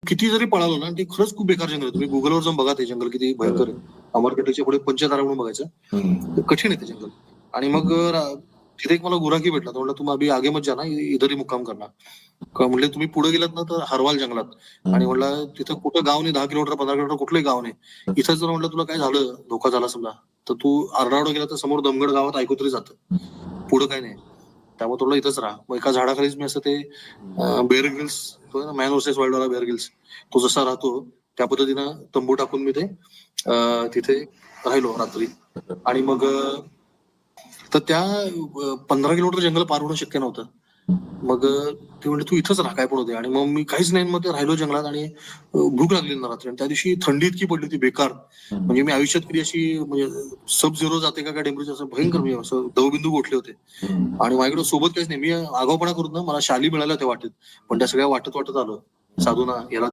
किती जरी पळालो ना, ते खरंच खूप बेकार जंगल आहे. तुम्ही गुगलवर जाऊन बघा ते जंगल किती भयंकर आहे. अमरकटकच्या पुढे पंचतारा म्हणून बघायचं. कठीण आहे ते जंगल. आणि मग तिथे एक मला गुराखी भेटला. तो म्हणला तुम अभी आगे मत जाना, इधर ही मुक्काम करना. म्हणले तुम्ही पुढे गेलात ना तर हरवाल जंगलात. आणि म्हणला तिथं कुठं गाव नाही, 10 किलोमीटर 15 किलोमीटर कुठलंही गाव नाही. इथं जर म्हणलं तुला काय झालं, धोका झाला समजा, तर तू आरडाओरडा गेला तर समोर दमगड गावात ऐकू तरी जातं. पुढं काय नाही. त्यामुळे तुला इथंच राहा. मग एका झाडाखालीच मी असं ते बेअर ग्रिल्स, तो ना मॅन वर्सेस वाईल्ड वाला बेअर ग्रिल्स, तो जसा राहतो त्या पद्धतीनं तंबू टाकून मी ते तिथे राहिलो रात्री. आणि मग तर त्या 15 किलोमीटर जंगल पार होणं शक्य नव्हतं. मग ते म्हणले तू इथंच राहा काय पण होते. आणि मग मी काहीच नाही, मग ते राहिलो जंगलात. आणि भूक लागली ना रात्री. आणि त्या दिवशी थंडी इतकी पडली होती बेकार, म्हणजे मी आयुष्यात कधी अशी म्हणजे सब झिरो जाते का टेम्परेचर असं भयंकर, म्हणजे असं दवबिंदू गोठले होते. आणि माझ्याकडे सोबत काहीच नाही. मी आगाऊपणा करून ना मला शाली मिळाल्या त्या वाटेत, पण त्या सगळ्या वाटत आलो साधूना याला